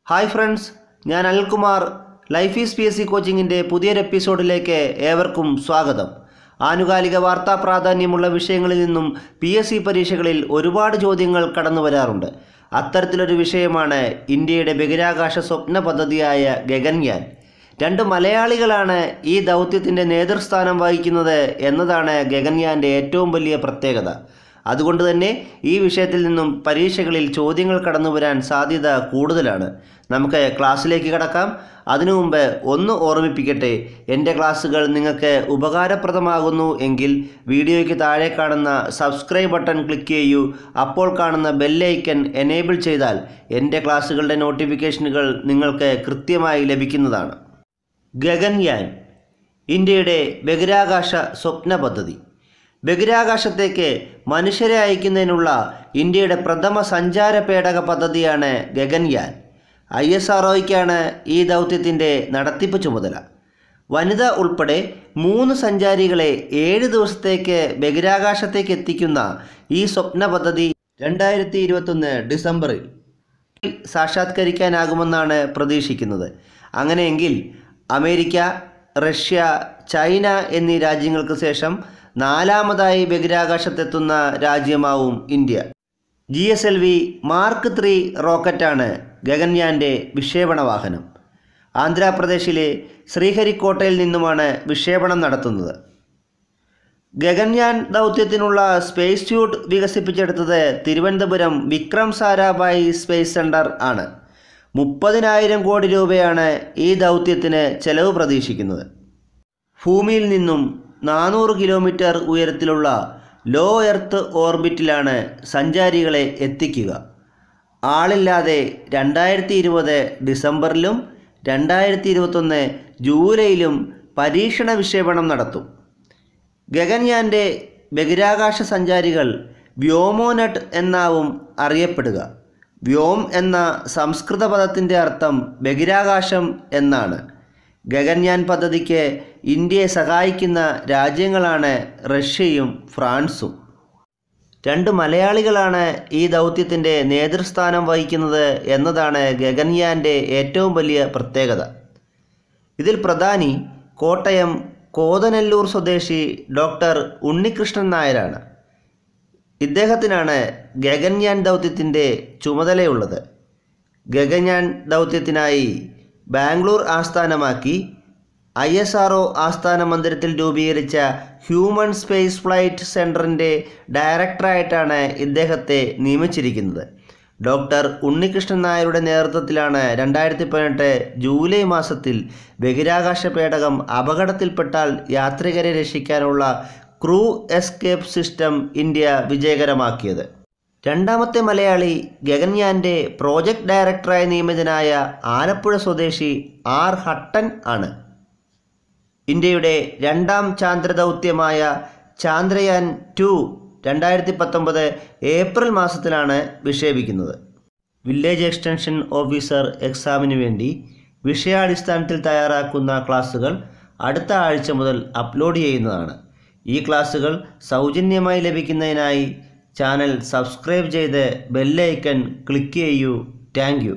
Hi friends, ഞാൻ Anilkumar. Life is PSC കോച്ചിങ്ങിൻ്റെ പുതിയൊരു എപ്പിസോഡിലേക്ക് ഏവർക്കും സ്വാഗതം. ആനുകാലിക വാർത്താ പ്രാധാന്യമുള്ള വിഷയങ്ങളിൽ നിന്നും PSC പരീക്ഷകളിൽ ഒരുപാട് ചോദ്യങ്ങൾ കടന്നു വരാറുണ്ട്. അത്തരത്തിലൊരു വിഷയമാണ് ഇന്ത്യയുടെ ബഹിരാകാശ സ്വപ്ന പദ്ധതിയായ ഗഗൻയാൻ. രണ്ട് മലയാളികളാണ് ഈ ദൗത്യത്തിൻ്റെ നേതൃസ്ഥാനം വഹിക്കുന്നത് എന്നതാണ് ഗഗൻയാൻ്റെ ഏറ്റവും വലിയ പ്രത്യേകത. അതുകൊണ്ട് തന്നെ ഈ വിഷയത്തിൽ നിന്നും പരീക്ഷകളിൽ ചോദ്യങ്ങൾ കടന്നു വരാൻ സാധ്യത കൂടുതലാണ്. നമുക്ക് ക്ലാസ്സിലേക്ക് കടക്കാം. അതിനു മുമ്പ് ഒന്ന് ഓർമ്മിപ്പിക്കട്ടെ, എൻ്റെ ക്ലാസ്സുകൾ നിങ്ങൾക്ക് ഉപകാരപ്രദമാകുന്നു എങ്കിൽ വീഡിയോയ്ക്ക് താഴെ കാണുന്ന സബ്സ്ക്രൈബ് ബട്ടൺ ക്ലിക്ക് ചെയ്യൂ. അപ്പോൾ കാണുന്ന ബെല്ലൈക്കൺ എനേബിൾ ചെയ്താൽ എൻ്റെ ക്ലാസ്സുകളുടെ നോട്ടിഫിക്കേഷനുകൾ നിങ്ങൾക്ക് കൃത്യമായി ലഭിക്കുന്നതാണ്. ഗഗൻയാൻ ഇന്ത്യയുടെ ബഹിരാകാശ സ്വപ്ന പദ്ധതി. ബഹിരാകാശത്തേക്ക് മനുഷ്യരെ അയക്കുന്നതിനുള്ള ഇന്ത്യയുടെ പ്രഥമ സഞ്ചാര പേടക പദ്ധതിയാണ് ഗഗൻയാൻ. ISROയ്ക്കാണ് ഈ ദൗത്യത്തിൻ്റെ നടത്തിപ്പ് ചുമതല. വനിത ഉൾപ്പെടെ 3 സഞ്ചാരികളെ 7 ദിവസത്തേക്ക് ബഹിരാകാശത്തേക്ക് എത്തിക്കുന്ന ഈ സ്വപ്ന പദ്ധതി 2021 ഡിസംബറിൽ സാക്ഷാത്കരിക്കാനാകുമെന്നാണ് പ്രതീക്ഷിക്കുന്നത്. അങ്ങനെയെങ്കിൽ അമേരിക്ക, റഷ്യ, ചൈന എന്നീ രാജ്യങ്ങൾക്ക് ശേഷം 4ാമതായി ബഹിരാകാശത്തെത്തുന്ന രാജ്യമാവും ഇന്ത്യ. GSLV മാർക്ക് 3 റോക്കറ്റാണ് ഗഗൻയാൻ്റെ വിക്ഷേപണ വാഹനം. ആന്ധ്രാപ്രദേശിലെ ശ്രീഹരിക്കോട്ടയിൽ നിന്നുമാണ് വിക്ഷേപണം നടത്തുന്നത്. ഗഗൻയാൻ ദൗത്യത്തിനുള്ള സ്പേസ് സ്യൂട്ട് വികസിപ്പിച്ചെടുത്തത് തിരുവനന്തപുരം വിക്രം സാരാഭായ് സ്പേസ് സെൻറ്റർ ആണ്. 30,000 കോടി രൂപയാണ് ഈ ദൗത്യത്തിന് ചെലവ് പ്രതീക്ഷിക്കുന്നത്. ഭൂമിയിൽ നിന്നും 400 കിലോമീറ്റർ ഉയരത്തിലുള്ള ലോ എർത്ത് ഓർബിറ്റിലാണ് സഞ്ചാരികളെ എത്തിക്കുക. ആളില്ലാതെ 2020 ഡിസംബറിലും 2021 ജൂലൈയിലും പരീക്ഷണ വിക്ഷേപണം നടത്തും. ഗഗൻയാൻ്റെ ബഹിരാകാശ സഞ്ചാരികൾ വ്യോമോനട്ട് എന്നാവും അറിയപ്പെടുക. വ്യോം എന്ന സംസ്കൃത പദത്തിൻ്റെ അർത്ഥം ബഹിരാകാശം എന്നാണ്. ഗഗൻയാൻ പദ്ധതിക്ക് ഇന്ത്യയെ സഹായിക്കുന്ന രാജ്യങ്ങളാണ് റഷ്യയും ഫ്രാൻസും. 2 മലയാളികളാണ് ഈ ദൗത്യത്തിൻ്റെ നേതൃസ്ഥാനം വഹിക്കുന്നത് എന്നതാണ് ഗഗൻയാൻ്റെ ഏറ്റവും വലിയ പ്രത്യേകത. ഇതിൽ പ്രധാനി കോട്ടയം കോതനെല്ലൂർ സ്വദേശി ഡോക്ടർ ഉണ്ണികൃഷ്ണൻ നായരാണ്. ഇദ്ദേഹത്തിനാണ് ഗഗൻയാൻ ദൗത്യത്തിൻ്റെ ചുമതലയുള്ളത്. ഗഗൻയാൻ ദൗത്യത്തിനായി ബാംഗ്ലൂർ ആസ്ഥാനമാക്കി ISRO ആസ്ഥാന മന്ദിരത്തിൽ രൂപീകരിച്ച ഹ്യൂമൻ സ്പേസ് ഫ്ലൈറ്റ് സെൻറ്ററിൻ്റെ ഡയറക്ടറായിട്ടാണ് ഇദ്ദേഹത്തെ നിയമിച്ചിരിക്കുന്നത്. ഡോക്ടർ ഉണ്ണികൃഷ്ണൻ നായരുടെ നേതൃത്വത്തിലാണ് 2018 ജൂലൈ മാസത്തിൽ ബഹിരാകാശ പേടകം അപകടത്തിൽപ്പെട്ടാൽ യാത്രികരെ രക്ഷിക്കാനുള്ള ക്രൂ എസ്കേപ്പ് സിസ്റ്റം ഇന്ത്യ വിജയകരമാക്കിയത്. 2ാമത്തെ മലയാളി ഗഗൻയാൻ്റെ പ്രോജക്റ്റ് ഡയറക്ടറായി നിയമിതനായ ആലപ്പുഴ സ്വദേശി R ഹട്ടൻ ആണ്. ഇന്ത്യയുടെ 2ാം ചാന്ദ്രദൗത്യമായ ചാന്ദ്രയാൻ 2 2019 ഏപ്രിൽ മാസത്തിലാണ് വിക്ഷേപിക്കുന്നത്. വില്ലേജ് എക്സ്റ്റൻഷൻ ഓഫീസർ എക്സാമിന് വേണ്ടി വിഷയാടിസ്ഥാനത്തിൽ തയ്യാറാക്കുന്ന ക്ലാസുകൾ അടുത്ത ആഴ്ച മുതൽ അപ്ലോഡ് ചെയ്യുന്നതാണ്. ഈ ക്ലാസുകൾ സൗജന്യമായി ലഭിക്കുന്നതിനായി ചാനൽ സബ്സ്ക്രൈബ് ചെയ്ത് ബെല്ലൈക്കൺ ക്ലിക്ക് ചെയ്യൂ. Thank you.